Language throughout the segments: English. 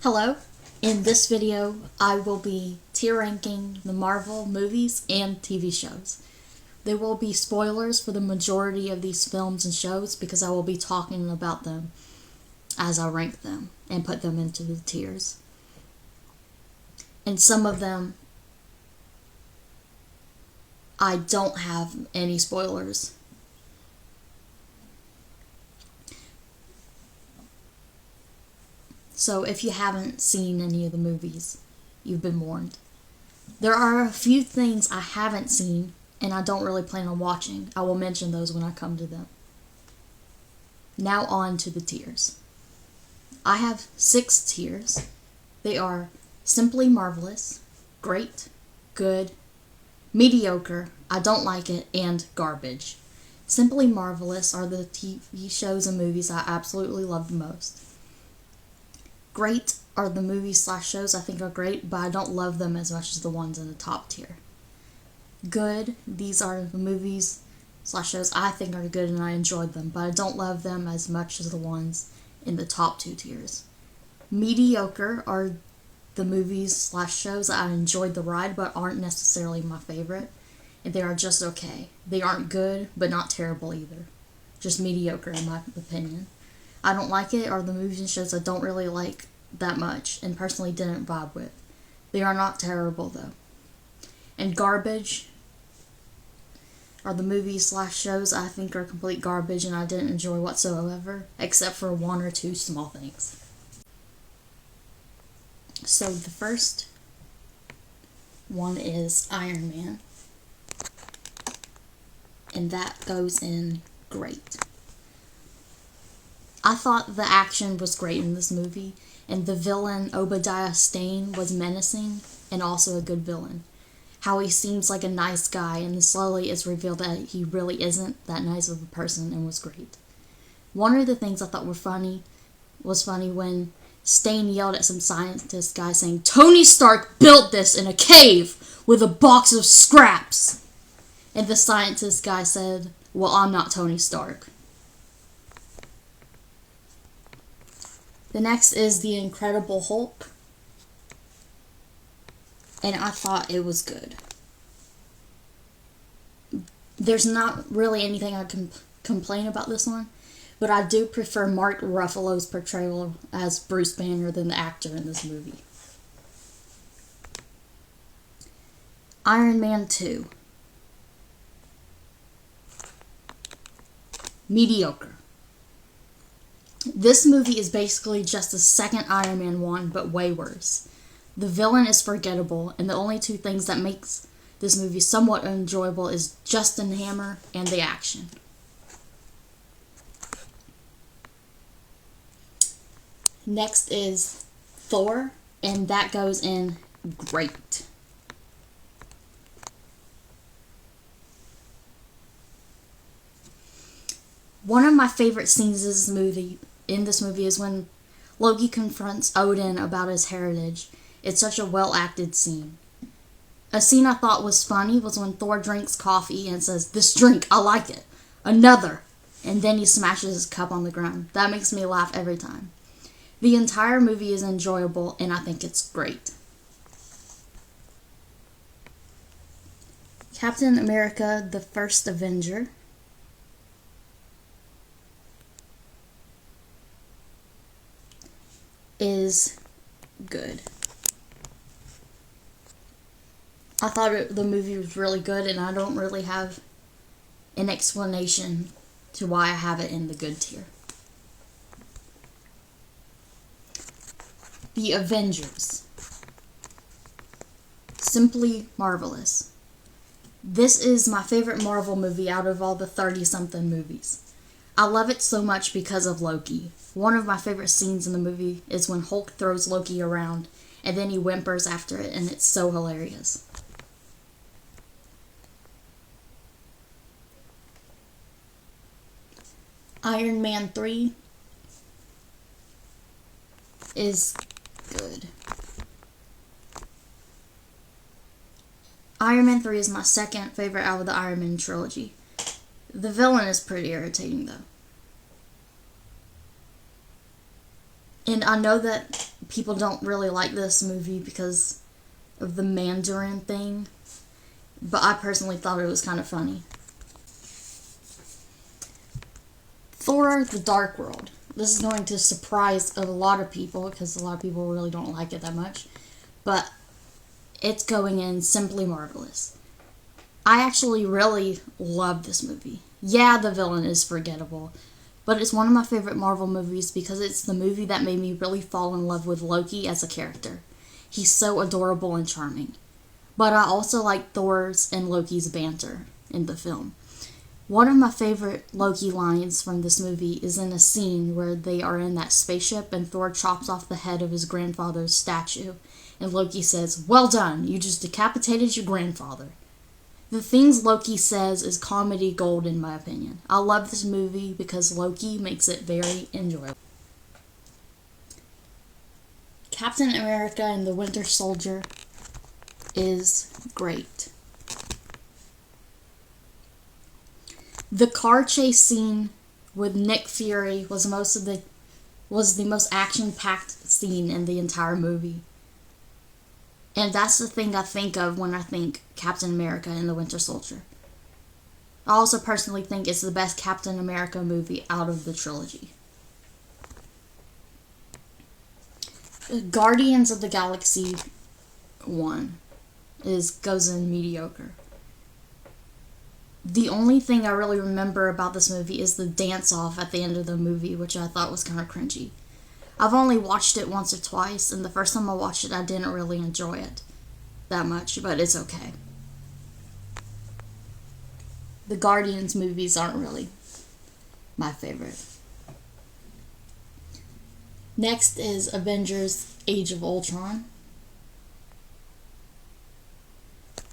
Hello, in this video I will be tier ranking the Marvel movies and TV shows. There will be spoilers for the majority of these films and shows because I will be talking about them as I rank them and put them into the tiers. And some of them I don't have any spoilers. So if you haven't seen any of the movies, you've been warned. There are a few things I haven't seen and I don't really plan on watching. I will mention those when I come to them. Now on to the tiers. I have 6 tiers. They are simply marvelous, great, good, mediocre, I don't like it, and garbage. Simply marvelous are the TV shows and movies I absolutely love the most. Great are the movies/shows I think are great, but I don't love them as much as the ones in the top tier. Good, these are the movies/shows I think are good and I enjoyed them, but I don't love them as much as the ones in the top 2 tiers. Mediocre are the movies/shows I enjoyed the ride, but aren't necessarily my favorite, and they are just okay. They aren't good, but not terrible either. Just mediocre in my opinion. I don't like it are the movies and shows I don't really like that much and personally didn't vibe with. They are not terrible though. And garbage are the movies/shows I think are complete garbage and I didn't enjoy whatsoever, except for 1 or 2 small things. So the first one is Iron Man. And that goes in great. I thought the action was great in this movie, and the villain Obadiah Stane was menacing and also a good villain. How he seems like a nice guy, and slowly it's revealed that he really isn't that nice of a person, and was great. One of the things I thought was funny when Stane yelled at some scientist guy saying, "Tony Stark built this in a cave with a box of scraps." And the scientist guy said, "Well, I'm not Tony Stark." The next is The Incredible Hulk, and I thought it was good. There's not really anything I can complain about this one, but I do prefer Mark Ruffalo's portrayal as Bruce Banner than the actor in this movie. Iron Man 2. Mediocre. This movie is basically just the second Iron Man 1, but way worse. The villain is forgettable, and the only 2 things that makes this movie somewhat enjoyable is Justin Hammer and the action. Next is Thor, and that goes in great. One of my favorite scenes in this movie is when Loki confronts Odin about his heritage. It's such a well-acted scene. A scene I thought was funny was when Thor drinks coffee and says, "This drink, I like it. Another." And then he smashes his cup on the ground. That makes me laugh every time. The entire movie is enjoyable and I think it's great. Captain America, the First Avenger. Is good. I thought the movie was really good and I don't really have an explanation to why I have it in the good tier. The Avengers. Simply marvelous. This is my favorite Marvel movie out of all the 30-something movies. I love it so much because of Loki. One of my favorite scenes in the movie is when Hulk throws Loki around and then he whimpers after it, and it's so hilarious. Iron Man 3 is good. Iron Man 3 is my second favorite out of the Iron Man trilogy. The villain is pretty irritating though. And I know that people don't really like this movie because of the Mandarin thing, but I personally thought it was kind of funny. Thor: The Dark World. This is going to surprise a lot of people because a lot of people really don't like it that much, but it's going in simply marvelous. I actually really love this movie. Yeah, the villain is forgettable, but it's one of my favorite Marvel movies because it's the movie that made me really fall in love with Loki as a character. He's so adorable and charming. But I also like Thor's and Loki's banter in the film. One of my favorite Loki lines from this movie is in a scene where they are in that spaceship and Thor chops off the head of his grandfather's statue. And Loki says, "Well done, you just decapitated your grandfather." The things Loki says is comedy gold in my opinion. I love this movie because Loki makes it very enjoyable. Captain America and the Winter Soldier is great. The car chase scene with Nick Fury was the most action-packed scene in the entire movie. And that's the thing I think of when I think Captain America and the Winter Soldier. I also personally think it's the best Captain America movie out of the trilogy. Guardians of the Galaxy 1 goes in mediocre. The only thing I really remember about this movie is the dance-off at the end of the movie, which I thought was kind of cringy. I've only watched it once or twice, and the first time I watched it, I didn't really enjoy it that much, but it's okay. The Guardians movies aren't really my favorite. Next is Avengers: Age of Ultron.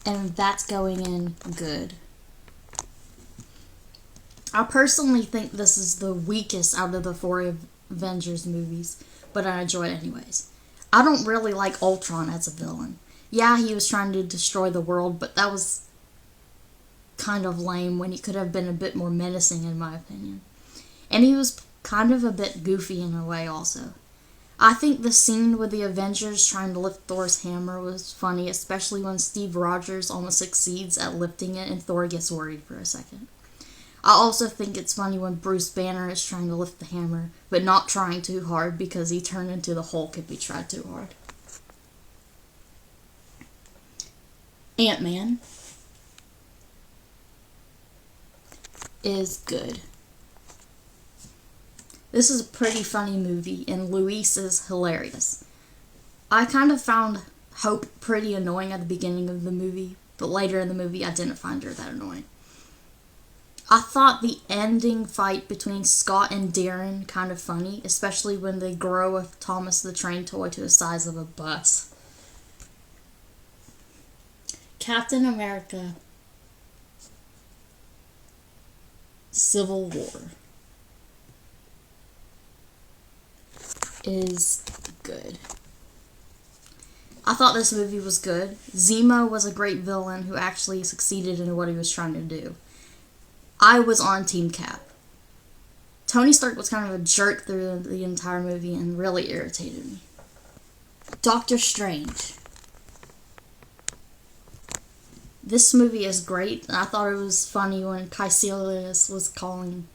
And that's going in good. I personally think this is the weakest out of the 4 Avengers movies, but I enjoy it anyways. I don't really like Ultron as a villain. Yeah, he was trying to destroy the world, but that was kind of lame when he could have been a bit more menacing in my opinion. And he was kind of a bit goofy in a way also. I think the scene with the Avengers trying to lift Thor's hammer was funny, especially when Steve Rogers almost succeeds at lifting it and Thor gets worried for a second. I also think it's funny when Bruce Banner is trying to lift the hammer, but not trying too hard because he turned into the Hulk if he tried too hard. Antman is good. This is a pretty funny movie, and Luis is hilarious. I kind of found Hope pretty annoying at the beginning of the movie, but later in the movie I didn't find her that annoying. I thought the ending fight between Scott and Darren kind of funny, especially when they grow a Thomas the Train toy to the size of a bus. Captain America: Civil War is good. I thought this movie was good. Zemo was a great villain who actually succeeded in what he was trying to do. I was on Team Cap. Tony Stark was kind of a jerk through the entire movie and really irritated me. Doctor Strange. This movie is great. I thought it was funny when Caecilius was calling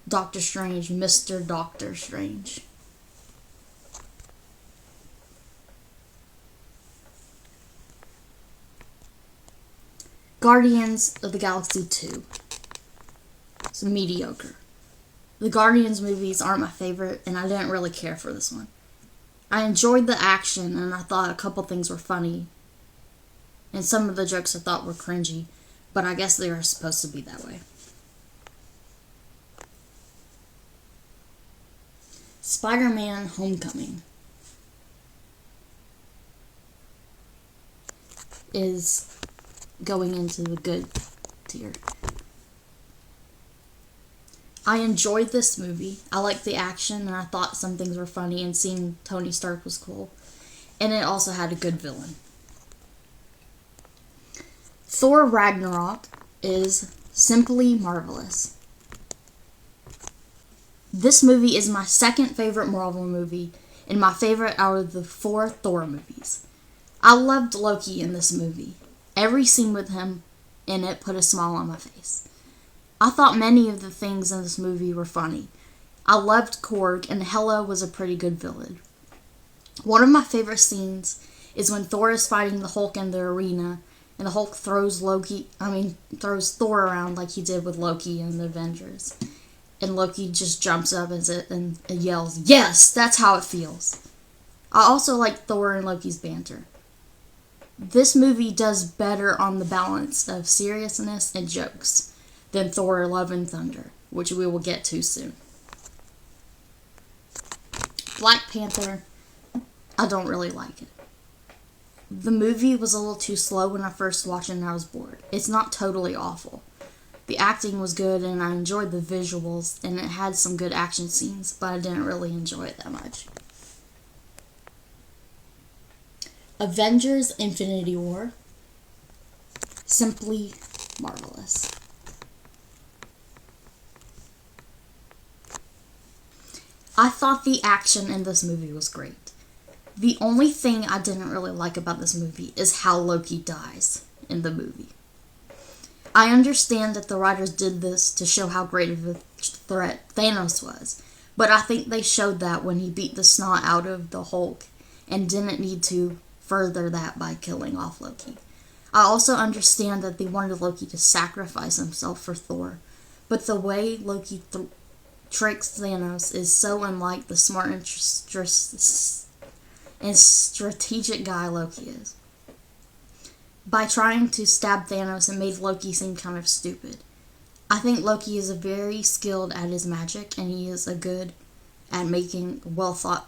Doctor Strange Mr. Doctor Strange. Guardians of the Galaxy 2. It's mediocre. The Guardians movies aren't my favorite, and I didn't really care for this one. I enjoyed the action, and I thought a couple things were funny. And some of the jokes I thought were cringy, but I guess they were supposed to be that way. Spider-Man: Homecoming is going into the good tier. I enjoyed this movie. I liked the action, and I thought some things were funny, and seeing Tony Stark was cool. And it also had a good villain. Thor Ragnarok is simply marvelous. This movie is my second favorite Marvel movie, and my favorite out of the 4 Thor movies. I loved Loki in this movie. Every scene with him in it put a smile on my face. I thought many of the things in this movie were funny. I loved Korg, and Hela was a pretty good villain. One of my favorite scenes is when Thor is fighting the Hulk in the arena, and the Hulk throws Thor around like he did with Loki in the Avengers. And Loki just jumps up and yells, "Yes, that's how it feels." I also like Thor and Loki's banter. This movie does better on the balance of seriousness and jokes than Thor: Love and Thunder, which we will get to soon. Black Panther, I don't really like it. The movie was a little too slow when I first watched it and I was bored. It's not totally awful. The acting was good and I enjoyed the visuals and it had some good action scenes, but I didn't really enjoy it that much. Avengers: Infinity War, simply marvelous. I thought the action in this movie was great. The only thing I didn't really like about this movie is how Loki dies in the movie. I understand that the writers did this to show how great of a threat Thanos was, but I think they showed that when he beat the snot out of the Hulk and didn't need to further that by killing off Loki. I also understand that they wanted Loki to sacrifice himself for Thor, but the way Loki tricks Thanos is so unlike the smart and strategic guy Loki is. By trying to stab Thanos, it made Loki seem kind of stupid. I think Loki is very skilled at his magic, and he is good at making well thought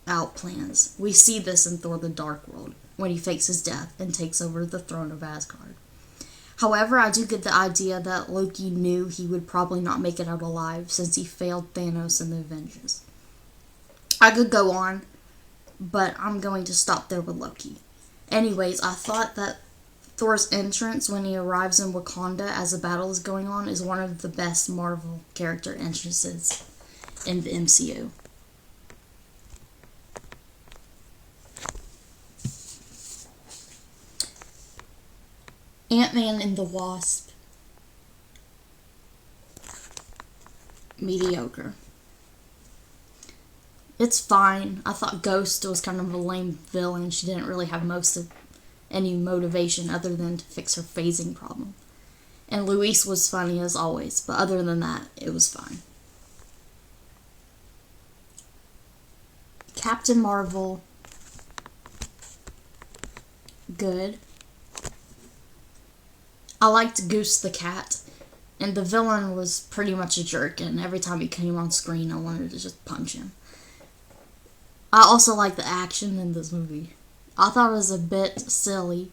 out plans. We see this in Thor: The Dark World, when he fakes his death and takes over the throne of Asgard. However, I do get the idea that Loki knew he would probably not make it out alive since he failed Thanos in the Avengers. I could go on, but I'm going to stop there with Loki. Anyways, I thought that Thor's entrance when he arrives in Wakanda as the battle is going on is one of the best Marvel character entrances in the MCU. Antman and the Wasp, mediocre. It's fine. I thought Ghost was kind of a lame villain. She didn't really have most of any motivation other than to fix her phasing problem. And Luis was funny as always, but other than that, it was fine. Captain Marvel, good. I liked Goose the cat, and the villain was pretty much a jerk, and every time he came on screen, I wanted to just punch him. I also liked the action in this movie. I thought it was a bit silly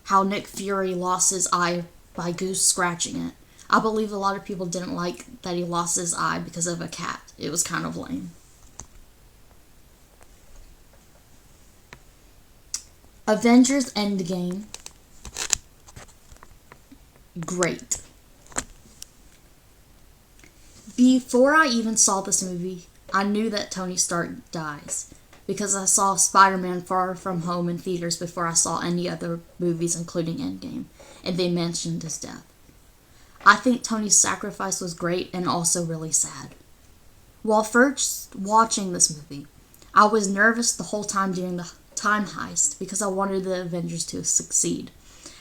how Nick Fury lost his eye by Goose scratching it. I believe a lot of people didn't like that he lost his eye because of a cat. It was kind of lame. Avengers Endgame, great. Before I even saw this movie, I knew that Tony Stark dies because I saw Spider-Man Far From Home in theaters before I saw any other movies, including Endgame, and they mentioned his death. I think Tony's sacrifice was great and also really sad. While first watching this movie, I was nervous the whole time during the time heist because I wanted the Avengers to succeed.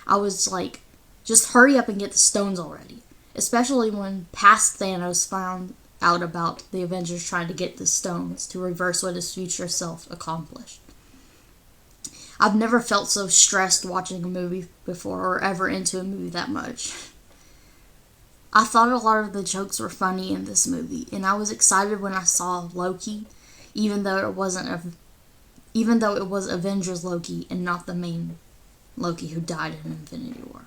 I was like, just hurry up and get the stones already. Especially when past Thanos found out about the Avengers trying to get the stones to reverse what his future self accomplished. I've never felt so stressed watching a movie before or ever into a movie that much. I thought a lot of the jokes were funny in this movie, and I was excited when I saw Loki, even though it was Avengers Loki and not the main Loki who died in Infinity War.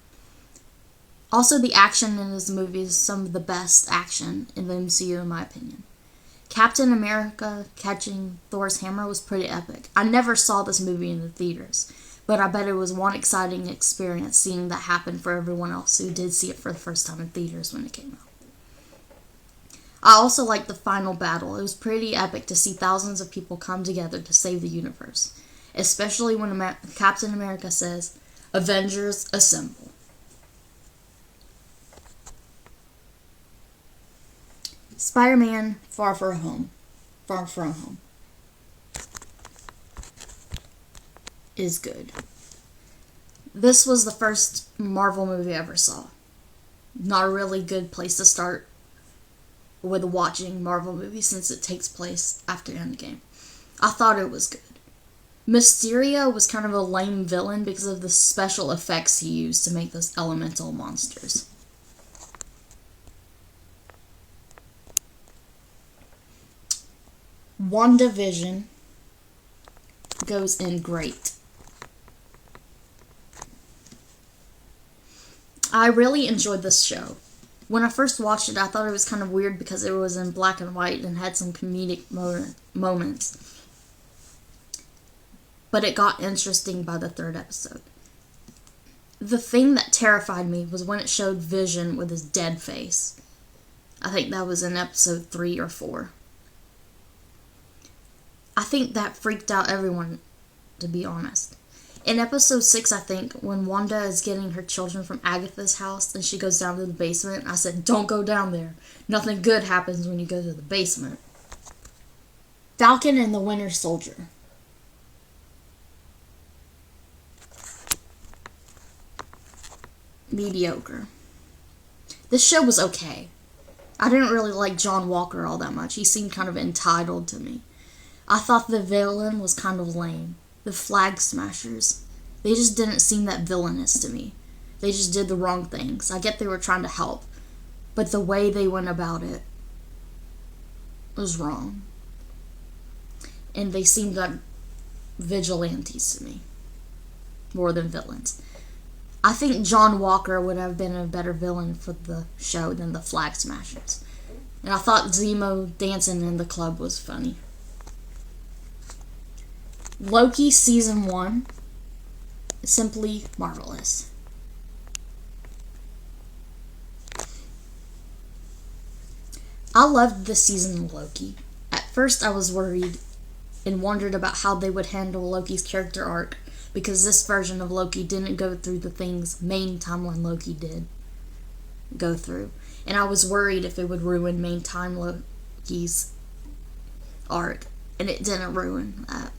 Also, the action in this movie is some of the best action in the MCU in my opinion. Captain America catching Thor's hammer was pretty epic. I never saw this movie in the theaters, but I bet it was one exciting experience seeing that happen for everyone else who did see it for the first time in theaters when it came out. I also liked the final battle. It was pretty epic to see thousands of people come together to save the universe, especially when Captain America says, "Avengers assemble." Spider-Man Far From Home is good. This was the first Marvel movie I ever saw. Not a really good place to start with watching Marvel movies since it takes place after Endgame. I thought it was good. Mysterio was kind of a lame villain because of the special effects he used to make those elemental monsters. WandaVision goes in great. I really enjoyed this show. When I first watched it, I thought it was kind of weird because it was in black and white and had some comedic moments. But it got interesting by the third episode. The thing that terrified me was when it showed Vision with his dead face. I think that was in episode 3 or 4. I think that freaked out everyone, to be honest. In episode 6, I think, when Wanda is getting her children from Agatha's house and she goes down to the basement, I said, "Don't go down there. Nothing good happens when you go to the basement." Falcon and the Winter Soldier. Mediocre. This show was okay. I didn't really like John Walker all that much. He seemed kind of entitled to me. I thought the villain was kind of lame. The Flag Smashers. They just didn't seem that villainous to me. They just did the wrong things. I get they were trying to help, but the way they went about it was wrong. And they seemed like vigilantes to me, more than villains. I think John Walker would have been a better villain for the show than the Flag Smashers. And I thought Zemo dancing in the club was funny. Loki Season 1, simply marvelous. I loved this season of Loki. At first I was worried and wondered about how they would handle Loki's character arc, because this version of Loki didn't go through the things main timeline Loki did go through. And I was worried if it would ruin main time Loki's arc, and it didn't ruin that.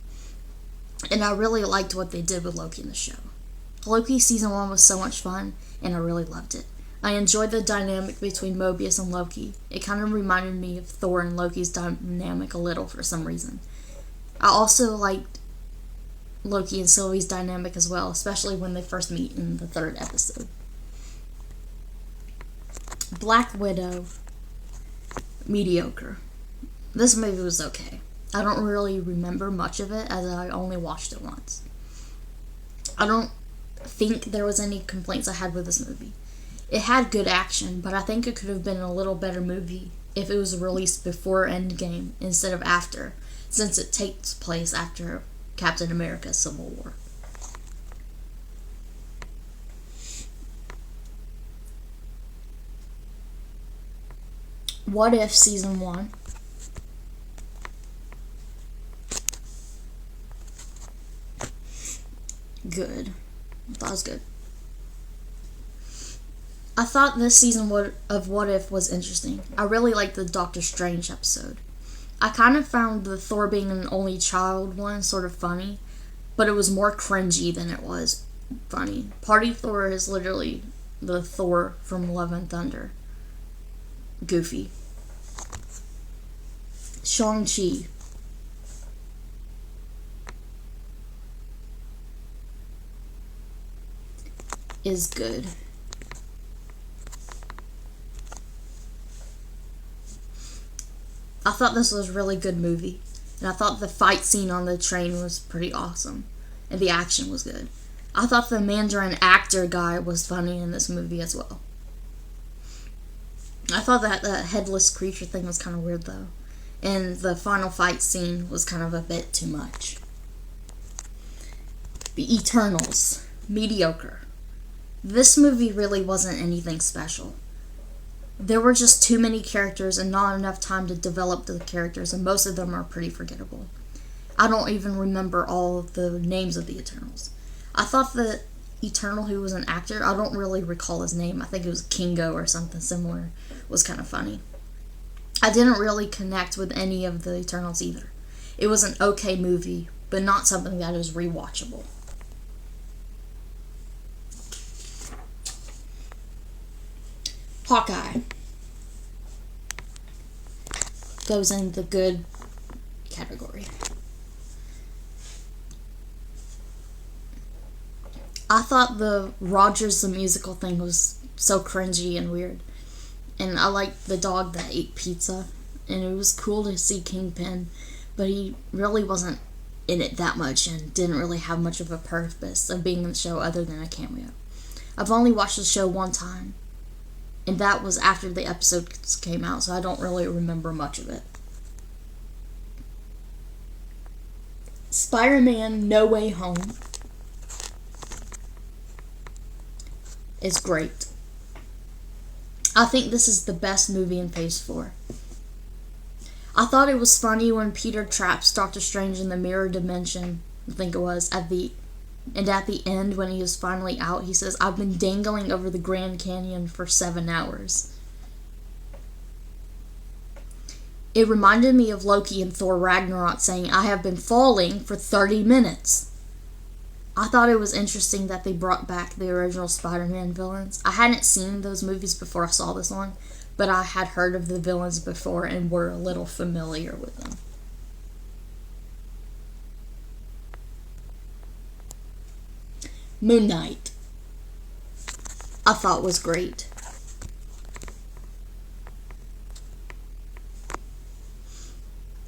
And I really liked what they did with Loki in the show. Loki Season 1 was so much fun, and I really loved it. I enjoyed the dynamic between Mobius and Loki. It kind of reminded me of Thor and Loki's dynamic a little for some reason. I also liked Loki and Sylvie's dynamic as well, especially when they first meet in the 3rd episode. Black Widow, mediocre. This movie was okay. I don't really remember much of it, as I only watched it once. I don't think there was any complaints I had with this movie. It had good action, but I think it could have been a little better movie if it was released before Endgame instead of after, since it takes place after Captain America Civil War. What If Season 1. Good. I thought it was good. I thought this season of What If was interesting. I really liked the Doctor Strange episode. I kind of found the Thor being an only child one sort of funny, but it was more cringy than it was funny. Party Thor is literally the Thor from Love and Thunder. Goofy. Shang-Chi. Is good. I thought this was a really good movie, and I thought the fight scene on the train was pretty awesome, and the action was good. I thought the Mandarin actor guy was funny in this movie as well. I thought that the headless creature thing was kind of weird though, and the final fight scene was kind of a bit too much. The Eternals, mediocre. This movie really wasn't anything special. There were just too many characters and not enough time to develop the characters, and most of them are pretty forgettable. I don't even remember all of the names of the Eternals. I thought the Eternal, who was an actor, I don't really recall his name. I think it was Kingo or something similar, was kind of funny. I didn't really connect with any of the Eternals either. It was an okay movie, but not something that is rewatchable. Hawkeye goes in the good category. I thought the Rogers the musical thing was so cringy and weird. And I liked the dog that ate pizza. And it was cool to see Kingpin, but he really wasn't in it that much and didn't really have much of a purpose of being in the show other than a cameo. I've only watched the show one time, and that was after the episodes came out, so I don't really remember much of it. Spider-Man No Way Home is great. I think this is the best movie in Phase 4. I thought it was funny when Peter traps Doctor Strange in the mirror dimension, I think it was, at the end when he was finally out, he says, "I've been dangling over the Grand Canyon for 7 hours." It reminded me of Loki in Thor Ragnarok saying, "I have been falling for 30 minutes." I thought it was interesting that they brought back the original Spider-Man villains. I hadn't seen those movies before I saw this one, but I had heard of the villains before and were a little familiar with them. Moon Knight, I thought was great.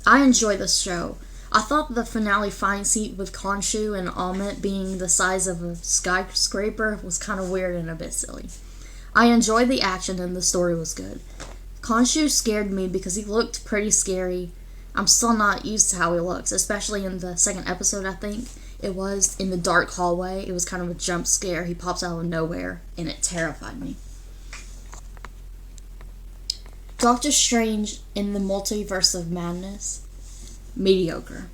I enjoy this show. I thought the finale fight scene with Khonshu and Amit being the size of a skyscraper was kind of weird and a bit silly. I enjoyed the action and the story was good. Khonshu scared me because he looked pretty scary. I'm still not used to how he looks, especially in the second episode, I think. It was in the dark hallway. It was kind of a jump scare. He pops out of nowhere, and it terrified me. Doctor Strange in the Multiverse of Madness, mediocre.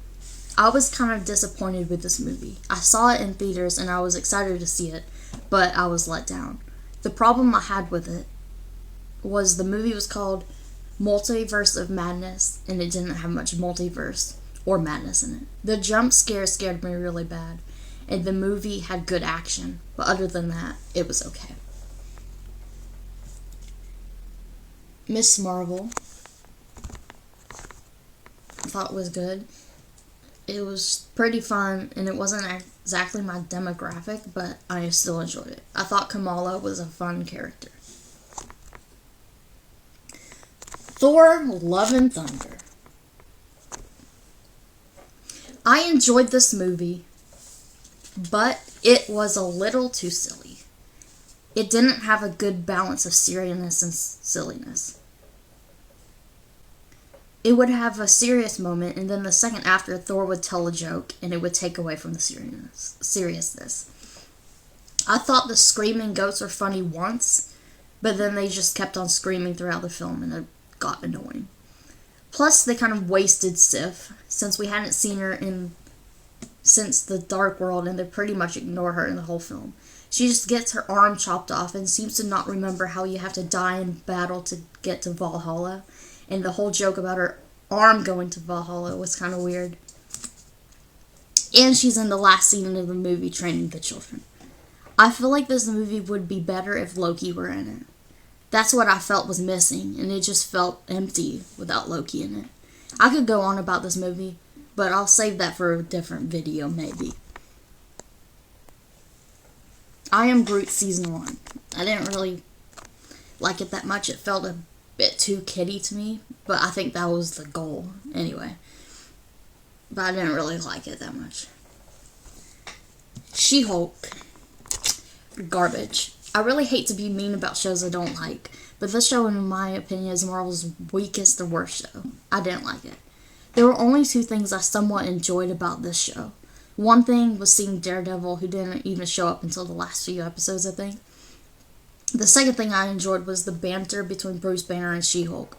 I was kind of disappointed with this movie. I saw it in theaters, and I was excited to see it, but I was let down. The problem I had with it was the movie was called Multiverse of Madness, and it didn't have much multiverse or madness in it. The jump scare scared me really bad, and the movie had good action, but other than that, it was okay. Miss Marvel, I thought was good. It was pretty fun, and it wasn't exactly my demographic, but I still enjoyed it. I thought Kamala was a fun character. Thor, Love and Thunder. I enjoyed this movie, but it was a little too silly. It didn't have a good balance of seriousness and silliness. It would have a serious moment, and then the second after, Thor would tell a joke, and it would take away from the seriousness. I thought the screaming goats were funny once, but then they just kept on screaming throughout the film, and it got annoying. Plus, they kind of wasted Sif, since we hadn't seen her since the Dark World, and they pretty much ignore her in the whole film. She just gets her arm chopped off and seems to not remember how you have to die in battle to get to Valhalla. And the whole joke about her arm going to Valhalla was kind of weird. And she's in the last scene of the movie training the children. I feel like this movie would be better if Loki were in it. That's what I felt was missing, and it just felt empty without Loki in it. I could go on about this movie, but I'll save that for a different video, maybe. I Am Groot Season 1. I didn't really like it that much. It felt a bit too kiddie to me, but I think that was the goal anyway. But I didn't really like it that much. She-Hulk. Garbage. I really hate to be mean about shows I don't like, but this show, in my opinion, is Marvel's weakest or worst show. I didn't like it. There were only two things I somewhat enjoyed about this show. One thing was seeing Daredevil, who didn't even show up until the last few episodes, I think. The second thing I enjoyed was the banter between Bruce Banner and She-Hulk.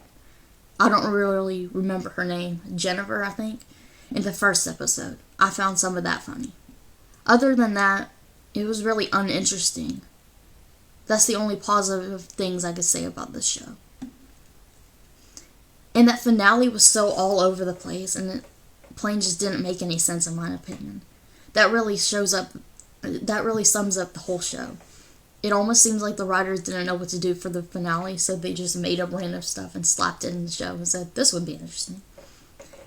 I don't really remember her name, Jennifer, I think, in the first episode. I found some of that funny. Other than that, it was really uninteresting. That's the only positive things I could say about this show. And that finale was so all over the place, and the plane just didn't make any sense in my opinion. That really sums up the whole show. It almost seems like the writers didn't know what to do for the finale, so they just made up random stuff and slapped it in the show and said, this would be interesting.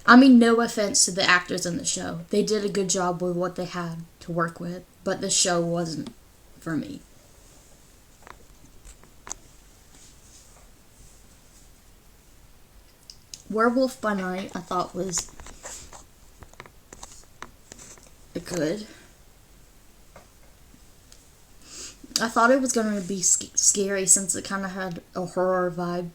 I mean, no offense to the actors in the show. They did a good job with what they had to work with, but the show wasn't for me. Werewolf by Night, I thought was good. I thought it was going to be scary since it kind of had a horror vibe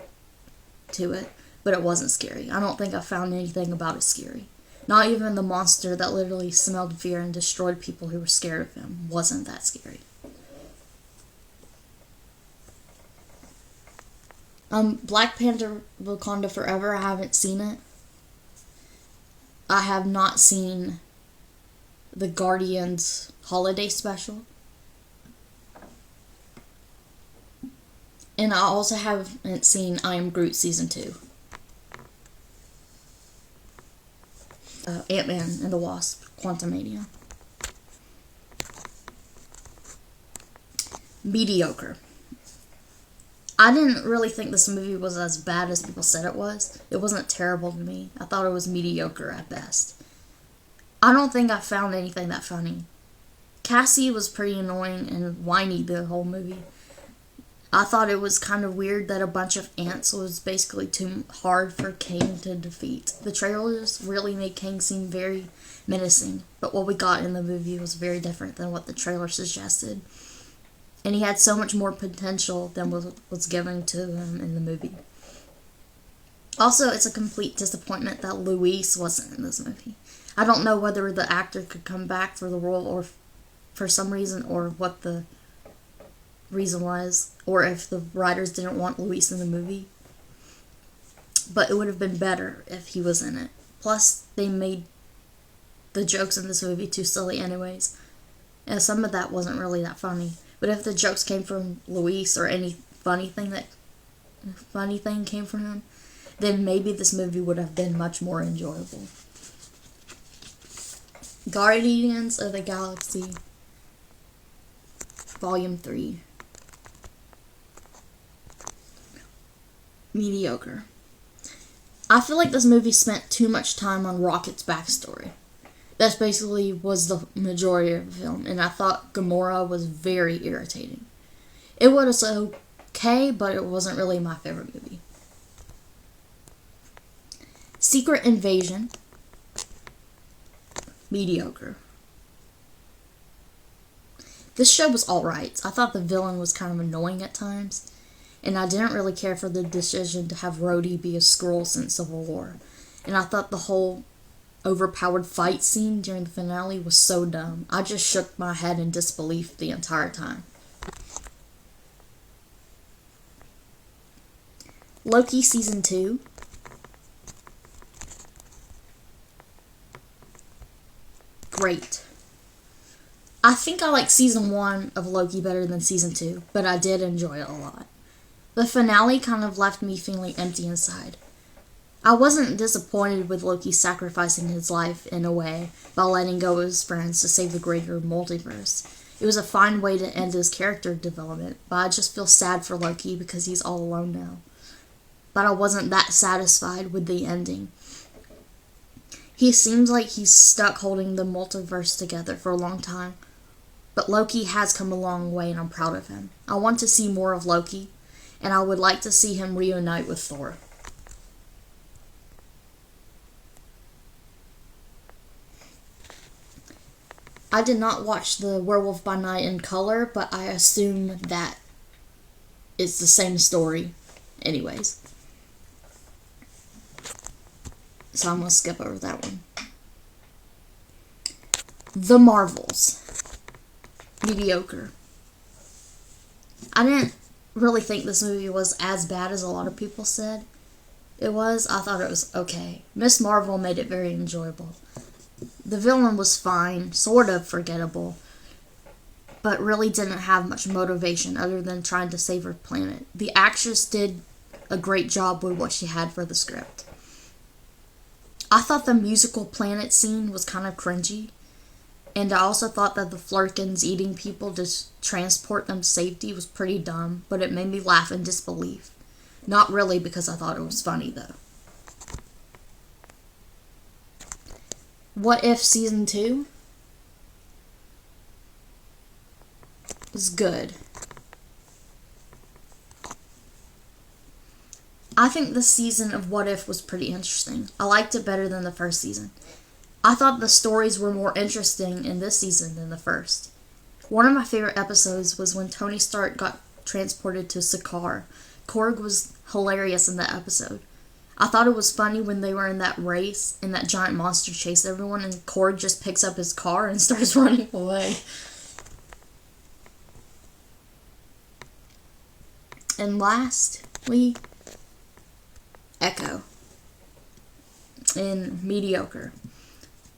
to it, but it wasn't scary. I don't think I found anything about it scary. Not even the monster that literally smelled fear and destroyed people who were scared of him wasn't that scary. Black Panther Wakanda Forever, I haven't seen it. I have not seen the Guardians holiday special. And I also haven't seen I Am Groot Season 2. Antman and the Wasp, Quantumania. Mediocre. I didn't really think this movie was as bad as people said it was. It wasn't terrible to me. I thought it was mediocre at best. I don't think I found anything that funny. Cassie was pretty annoying and whiny the whole movie. I thought it was kind of weird that a bunch of ants was basically too hard for Kang to defeat. The trailers really made Kang seem very menacing, but what we got in the movie was very different than what the trailer suggested. And he had so much more potential than was given to him in the movie. Also, it's a complete disappointment that Luis wasn't in this movie. I don't know whether the actor could come back for the role or for some reason, or what the reason was, or if the writers didn't want Luis in the movie. But it would have been better if he was in it. Plus, they made the jokes in this movie too silly anyways. And some of that wasn't really that funny. But if the jokes came from Luis, or any funny thing came from him, then maybe this movie would have been much more enjoyable. Guardians of the Galaxy Volume 3. Mediocre. I feel like this movie spent too much time on Rocket's backstory. That basically was the majority of the film, and I thought Gamora was very irritating. It was okay, but it wasn't really my favorite movie. Secret Invasion. Mediocre. This show was alright. I thought the villain was kind of annoying at times, and I didn't really care for the decision to have Rhodey be a Skrull since Civil War. And I thought the whole overpowered fight scene during the finale was so dumb. I just shook my head in disbelief the entire time. Loki Season 2. Great. I think I like Season 1 of Loki better than Season 2, but I did enjoy it a lot. The finale kind of left me feeling empty inside. I wasn't disappointed with Loki sacrificing his life in a way by letting go of his friends to save the greater multiverse. It was a fine way to end his character development, but I just feel sad for Loki because he's all alone now. But I wasn't that satisfied with the ending. He seems like he's stuck holding the multiverse together for a long time, but Loki has come a long way and I'm proud of him. I want to see more of Loki, and I would like to see him reunite with Thor. I did not watch the Werewolf by Night in color, but I assume that it's the same story anyways. So I'm going to skip over that one. The Marvels. Mediocre. I didn't really think this movie was as bad as a lot of people said it was. I thought it was okay. Miss Marvel made it very enjoyable. The villain was fine, sort of forgettable, but really didn't have much motivation other than trying to save her planet. The actress did a great job with what she had for the script. I thought the musical planet scene was kind of cringy, and I also thought that the Flurkins eating people to transport them to safety was pretty dumb, but it made me laugh in disbelief. Not really because I thought it was funny, though. What If Season 2 was good. I think this season of What If was pretty interesting. I liked it better than the first season. I thought the stories were more interesting in this season than the first. One of my favorite episodes was when Tony Stark got transported to Sakaar. Korg was hilarious in that episode. I thought it was funny when they were in that race and that giant monster chased everyone and Korg just picks up his car and starts running away. And lastly, Echo in Mediocre.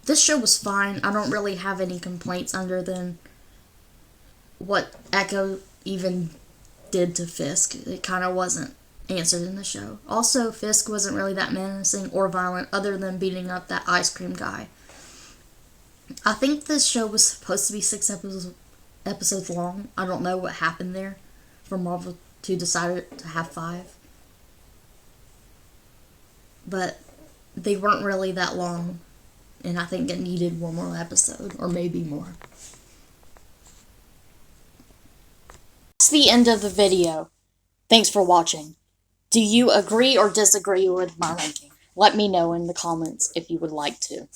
This show was fine. I don't really have any complaints other than what Echo even did to Fisk. It kind of wasn't answered in the show. Also, Fisk wasn't really that menacing or violent other than beating up that ice cream guy. I think this show was supposed to be 6 episodes long. I don't know what happened there for Marvel to decide to have 5. But they weren't really that long, and I think it needed one more episode, or maybe more. That's the end of the video. Thanks for watching. Do you agree or disagree with my ranking? Let me know in the comments if you would like to.